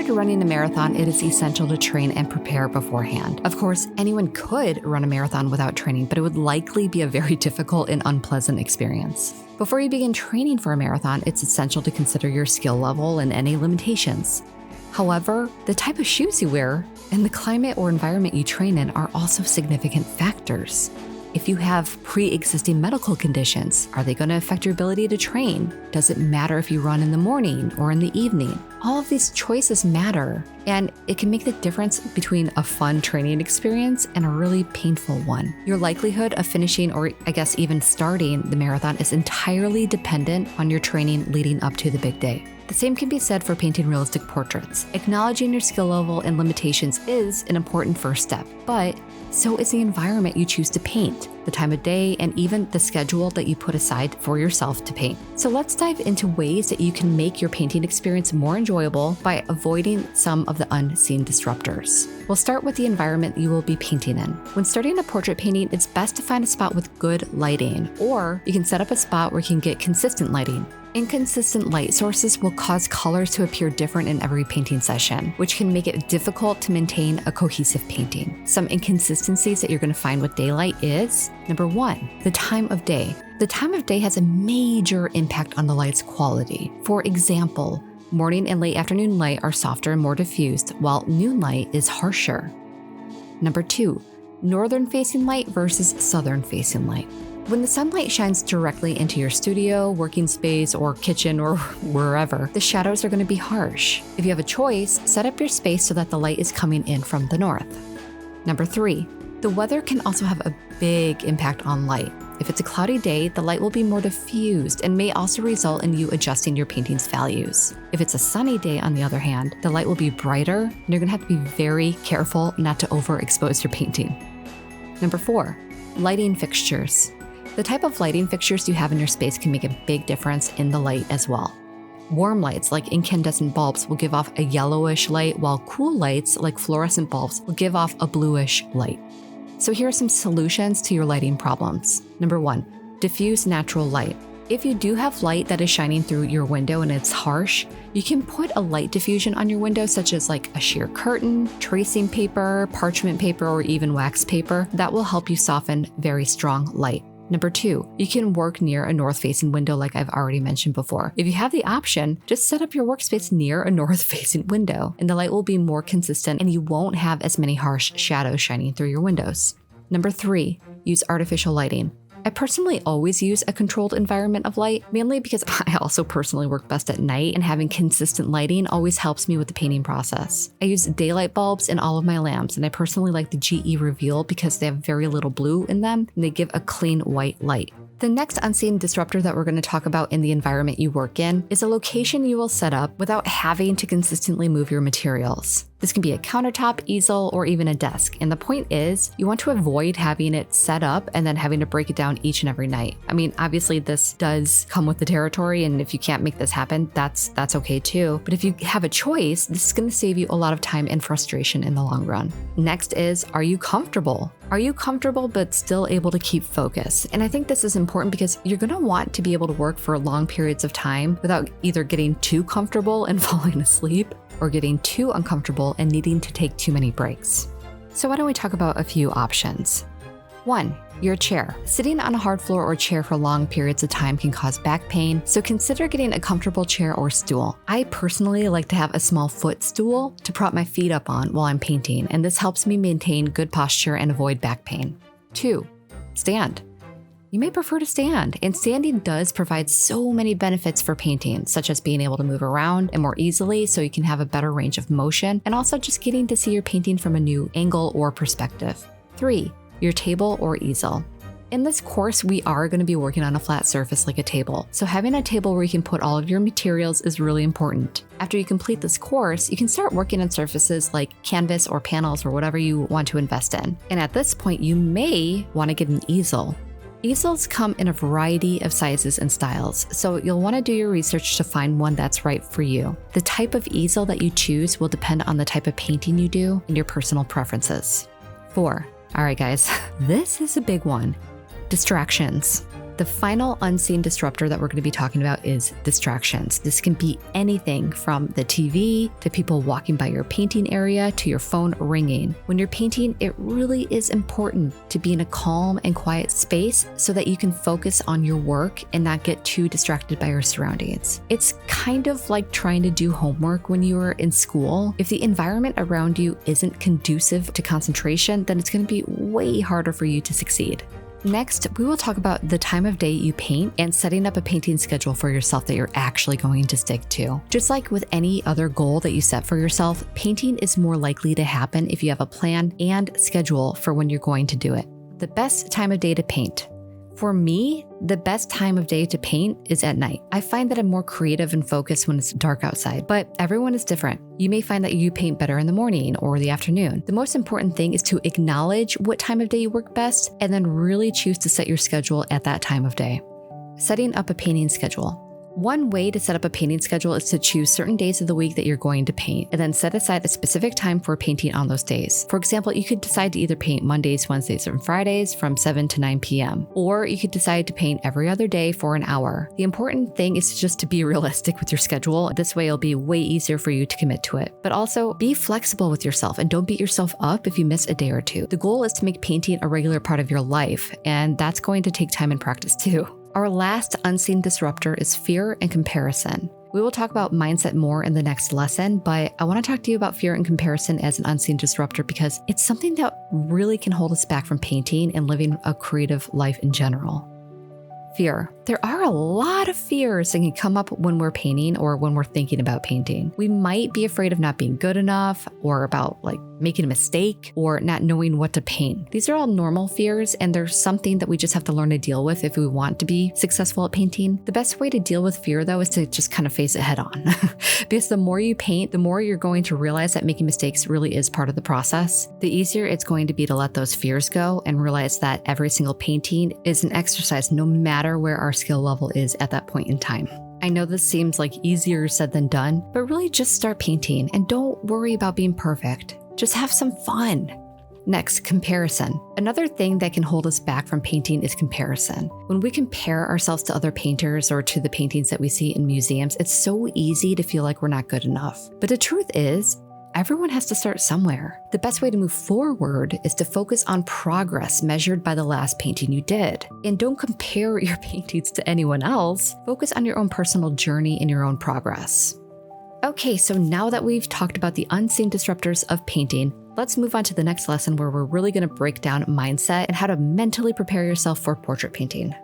to running a marathon, it is essential to train and prepare beforehand. Of course, anyone could run a marathon without training, but it would likely be a very difficult and unpleasant experience. Before you begin training for a marathon, it's essential to consider your skill level and any limitations. However, the type of shoes you wear and the climate or environment you train in are also significant factors. If you have pre-existing medical conditions, are they going to affect your ability to train? Does it matter if you run in the morning or in the evening? All of these choices matter, and it can make the difference between a fun training experience and a really painful one. Your likelihood of finishing, or I guess even starting the marathon, is entirely dependent on your training leading up to the big day. The same can be said for painting realistic portraits. Acknowledging your skill level and limitations is an important first step, but so is the environment you choose to paint, the time of day, and even the schedule that you put aside for yourself to paint. So let's dive into ways that you can make your painting experience more enjoyable by avoiding some of the unseen disruptors. We'll start with the environment you will be painting in. When starting a portrait painting, it's best to find a spot with good lighting, or you can set up a spot where you can get consistent lighting. Inconsistent light sources will cause colors to appear different in every painting session, which can make it difficult to maintain a cohesive painting. Some inconsistencies that you're going to find with daylight is, number one, the time of day. The time of day has a major impact on the light's quality. For example, morning and late afternoon light are softer and more diffused, while noon light is harsher. Number two, northern facing light versus southern facing light. When the sunlight shines directly into your studio, working space, or kitchen, or wherever, the shadows are going to be harsh. If you have a choice, set up your space so that the light is coming in from the north. Number three, the weather can also have a big impact on light. If it's a cloudy day, the light will be more diffused and may also result in you adjusting your painting's values. If it's a sunny day, on the other hand, the light will be brighter, and you're going to have to be very careful not to overexpose your painting. Number four, lighting fixtures. The type of lighting fixtures you have in your space can make a big difference in the light as well. Warm lights like incandescent bulbs will give off a yellowish light, while cool lights like fluorescent bulbs will give off a bluish light. So here are some solutions to your lighting problems. Number one, diffuse natural light. If you do have light that is shining through your window and it's harsh, you can put a light diffusion on your window, such as like a sheer curtain, tracing paper, parchment paper, or even wax paper. That will help you soften very strong light. Number two, you can work near a north-facing window like I've already mentioned before. If you have the option, just set up your workspace near a north-facing window, and the light will be more consistent and you won't have as many harsh shadows shining through your windows. Number three, use artificial lighting. I personally always use a controlled environment of light, mainly because I also personally work best at night, and having consistent lighting always helps me with the painting process. I use daylight bulbs in all of my lamps, and I personally like the GE Reveal because they have very little blue in them, and they give a clean white light. The next unseen disruptor that we're going to talk about in the environment you work in is a location you will set up without having to consistently move your materials. This can be a countertop, easel, or even a desk. And the point is, you want to avoid having it set up and then having to break it down each and every night. I mean, obviously this does come with the territory, and if you can't make this happen, that's okay too. But if you have a choice, this is going to save you a lot of time and frustration in the long run. Next is, are you comfortable? Are you comfortable but still able to keep focus? And I think this is important because you're going to want to be able to work for long periods of time without either getting too comfortable and falling asleep, or getting too uncomfortable and needing to take too many breaks. So why don't we talk about a few options? 1. Your chair. Sitting on a hard floor or chair for long periods of time can cause back pain, so consider getting a comfortable chair or stool. I personally like to have a small footstool to prop my feet up on while I'm painting, and this helps me maintain good posture and avoid back pain. 2. Stand. You may prefer to stand, and standing does provide so many benefits for painting, such as being able to move around and more easily so you can have a better range of motion, and also just getting to see your painting from a new angle or perspective. 3. Your table or easel. In this course, we are going to be working on a flat surface like a table, so having a table where you can put all of your materials is really important. After you complete this course, you can start working on surfaces like canvas or panels or whatever you want to invest in. And at this point, you may want to get an easel. Easels come in a variety of sizes and styles, so you'll want to do your research to find one that's right for you. The type of easel that you choose will depend on the type of painting you do and your personal preferences. 4. All right, guys, this is a big one. Distractions. The final unseen disruptor that we're going to be talking about is distractions. This can be anything from the TV to people walking by your painting area to your phone ringing. When you're painting, it really is important to be in a calm and quiet space so that you can focus on your work and not get too distracted by your surroundings. It's kind of like trying to do homework when you were in school. If the environment around you isn't conducive to concentration, then it's going to be way harder for you to succeed. Next, we will talk about the time of day you paint and setting up a painting schedule for yourself that you're actually going to stick to. Just like with any other goal that you set for yourself, painting is more likely to happen if you have a plan and schedule for when you're going to do it. The best time of day to paint. For me, the best time of day to paint is at night. I find that I'm more creative and focused when it's dark outside, but everyone is different. You may find that you paint better in the morning or the afternoon. The most important thing is to acknowledge what time of day you work best and then really choose to set your schedule at that time of day. Setting up a painting schedule. One way to set up a painting schedule is to choose certain days of the week that you're going to paint and then set aside a specific time for painting on those days. For example, you could decide to either paint Mondays, Wednesdays, and Fridays from 7 to 9 p.m. Or you could decide to paint every other day for an hour. The important thing is just to be realistic with your schedule. This way it'll be way easier for you to commit to it. But also be flexible with yourself and don't beat yourself up if you miss a day or two. The goal is to make painting a regular part of your life, and that's going to take time and practice too. Our last unseen disruptor is fear and comparison. We will talk about mindset more in the next lesson, but I want to talk to you about fear and comparison as an unseen disruptor because it's something that really can hold us back from painting and living a creative life in general. Fear. There are a lot of fears that can come up when we're painting or when we're thinking about painting. We might be afraid of not being good enough or about making a mistake or not knowing what to paint. These are all normal fears and they're something that we just have to learn to deal with if we want to be successful at painting. The best way to deal with fear though is to just kind of face it head on because the more you paint, the more you're going to realize that making mistakes really is part of the process. The easier it's going to be to let those fears go and realize that every single painting is an exercise no matter where our skill level is at that point in time. I know this seems like easier said than done, but really just start painting and don't worry about being perfect. Just have some fun. Next, comparison. Another thing that can hold us back from painting is comparison. When we compare ourselves to other painters or to the paintings that we see in museums, it's so easy to feel like we're not good enough. But the truth is, everyone has to start somewhere. The best way to move forward is to focus on progress measured by the last painting you did. And don't compare your paintings to anyone else. Focus on your own personal journey and your own progress. Okay, so now that we've talked about the unseen disruptors of painting, let's move on to the next lesson where we're really going to break down mindset and how to mentally prepare yourself for portrait painting.